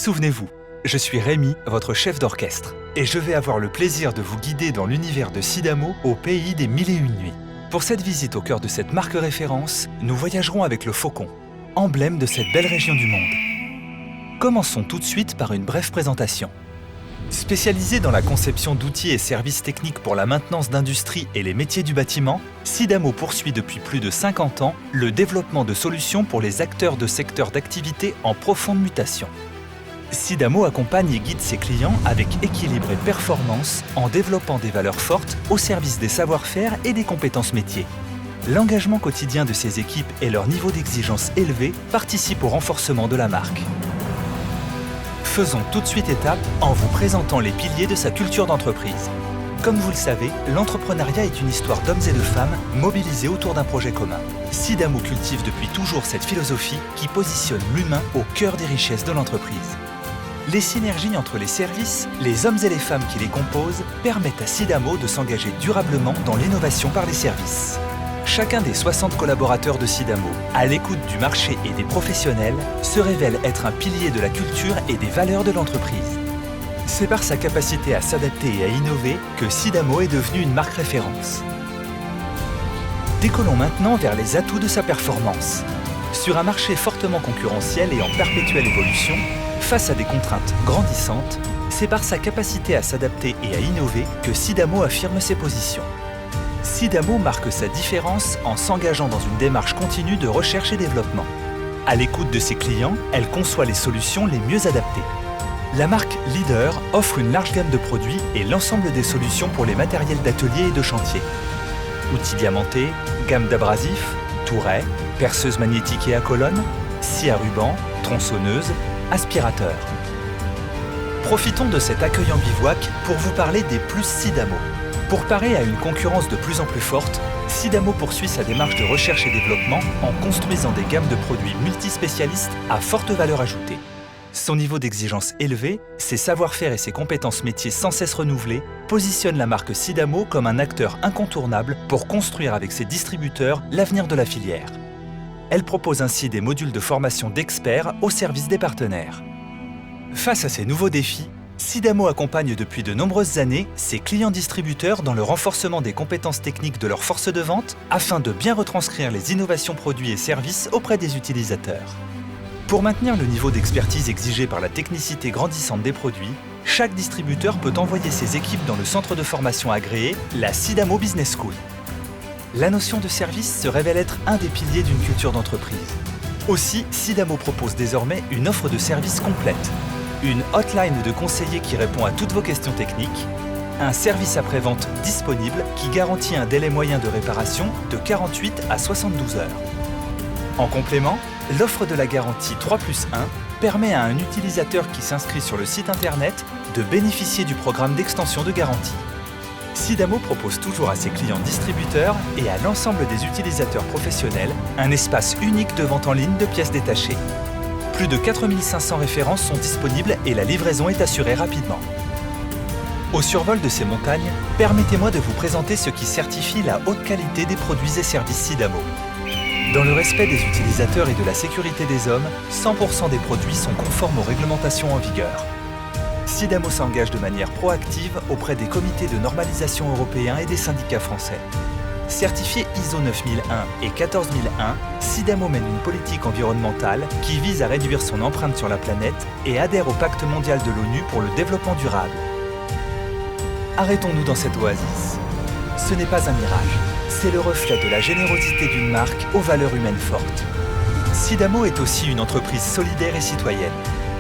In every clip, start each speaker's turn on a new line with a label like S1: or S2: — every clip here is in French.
S1: Souvenez-vous, je suis Rémi, votre chef d'orchestre, et je vais avoir le plaisir de vous guider dans l'univers de Sidamo au pays des mille et une nuits. Pour cette visite au cœur de cette marque référence, nous voyagerons avec le Faucon, emblème de cette belle région du monde. Commençons tout de suite par une brève présentation. Spécialisé dans la conception d'outils et services techniques pour la maintenance d'industrie et les métiers du bâtiment, Sidamo poursuit depuis plus de 50 ans le développement de solutions pour les acteurs de secteurs d'activité en profonde mutation. Sidamo accompagne et guide ses clients avec équilibre et performance en développant des valeurs fortes au service des savoir-faire et des compétences métiers. L'engagement quotidien de ses équipes et leur niveau d'exigence élevé participent au renforcement de la marque. Faisons tout de suite étape en vous présentant les piliers de sa culture d'entreprise. Comme vous le savez, l'entrepreneuriat est une histoire d'hommes et de femmes mobilisés autour d'un projet commun. Sidamo cultive depuis toujours cette philosophie qui positionne l'humain au cœur des richesses de l'entreprise. Les synergies entre les services, les hommes et les femmes qui les composent permettent à Sidamo de s'engager durablement dans l'innovation par les services. Chacun des 60 collaborateurs de Sidamo, à l'écoute du marché et des professionnels, se révèle être un pilier de la culture et des valeurs de l'entreprise. C'est par sa capacité à s'adapter et à innover que Sidamo est devenu une marque référence. Décollons maintenant vers les atouts de sa performance. Sur un marché fortement concurrentiel et en perpétuelle évolution, face à des contraintes grandissantes, c'est par sa capacité à s'adapter et à innover que Sidamo affirme ses positions. Sidamo marque sa différence en s'engageant dans une démarche continue de recherche et développement. À l'écoute de ses clients, elle conçoit les solutions les mieux adaptées. La marque Leader offre une large gamme de produits et l'ensemble des solutions pour les matériels d'atelier et de chantier. Outils diamantés, gamme d'abrasifs, tourets, perceuses magnétiques et à colonnes, scie à ruban, tronçonneuses, aspirateurs. Profitons de cet accueil en bivouac pour vous parler des plus Sidamo. Pour parer à une concurrence de plus en plus forte, Sidamo poursuit sa démarche de recherche et développement en construisant des gammes de produits multispécialistes à forte valeur ajoutée. Son niveau d'exigence élevé, ses savoir-faire et ses compétences métiers sans cesse renouvelées positionnent la marque Sidamo comme un acteur incontournable pour construire avec ses distributeurs l'avenir de la filière. Elle propose ainsi des modules de formation d'experts au service des partenaires. Face à ces nouveaux défis, Sidamo accompagne depuis de nombreuses années ses clients distributeurs dans le renforcement des compétences techniques de leur force de vente afin de bien retranscrire les innovations produits et services auprès des utilisateurs. Pour maintenir le niveau d'expertise exigé par la technicité grandissante des produits, chaque distributeur peut envoyer ses équipes dans le centre de formation agréé, la Sidamo Business School. La notion de service se révèle être un des piliers d'une culture d'entreprise. Aussi, Sidamo propose désormais une offre de services complète. Une hotline de conseillers qui répond à toutes vos questions techniques, un service après-vente disponible qui garantit un délai moyen de réparation de 48 à 72 heures. En complément, l'offre de la garantie 3+1 permet à un utilisateur qui s'inscrit sur le site internet de bénéficier du programme d'extension de garantie. Sidamo propose toujours à ses clients distributeurs et à l'ensemble des utilisateurs professionnels un espace unique de vente en ligne de pièces détachées. Plus de 4500 références sont disponibles et la livraison est assurée rapidement. Au survol de ces montagnes, permettez-moi de vous présenter ce qui certifie la haute qualité des produits et services Sidamo. Dans le respect des utilisateurs et de la sécurité des hommes, 100% des produits sont conformes aux réglementations en vigueur. Sidamo s'engage de manière proactive auprès des comités de normalisation européens et des syndicats français. Certifié ISO 9001 et 14001, Sidamo mène une politique environnementale qui vise à réduire son empreinte sur la planète et adhère au pacte mondial de l'ONU pour le développement durable. Arrêtons-nous dans cette oasis. Ce n'est pas un mirage, c'est le reflet de la générosité d'une marque aux valeurs humaines fortes. Sidamo est aussi une entreprise solidaire et citoyenne.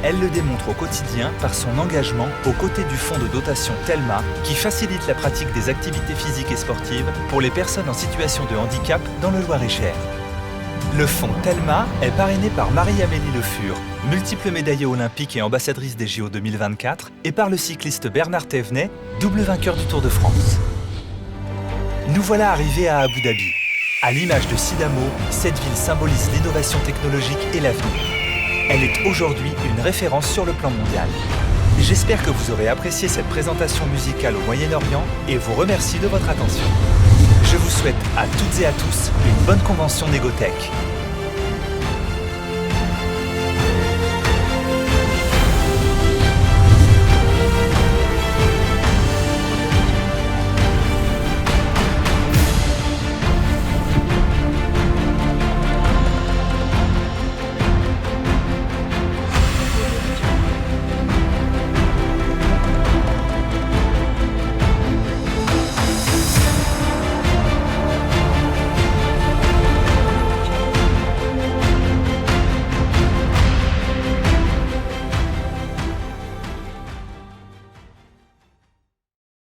S1: Elle le démontre au quotidien par son engagement aux côtés du fonds de dotation Telma qui facilite la pratique des activités physiques et sportives pour les personnes en situation de handicap dans le Loir-et-Cher. Le fonds Telma est parrainé par Marie-Amélie Le Fur, multiple médaillée olympique et ambassadrice des JO 2024, et par le cycliste Bernard Thévenet, double vainqueur du Tour de France. Nous voilà arrivés à Abu Dhabi. À l'image de Sidamo, cette ville symbolise l'innovation technologique et l'avenir. Elle est aujourd'hui une référence sur le plan mondial. J'espère que vous aurez apprécié cette présentation musicale au Moyen-Orient et vous remercie de votre attention. Je vous souhaite à toutes et à tous une bonne convention Négotech.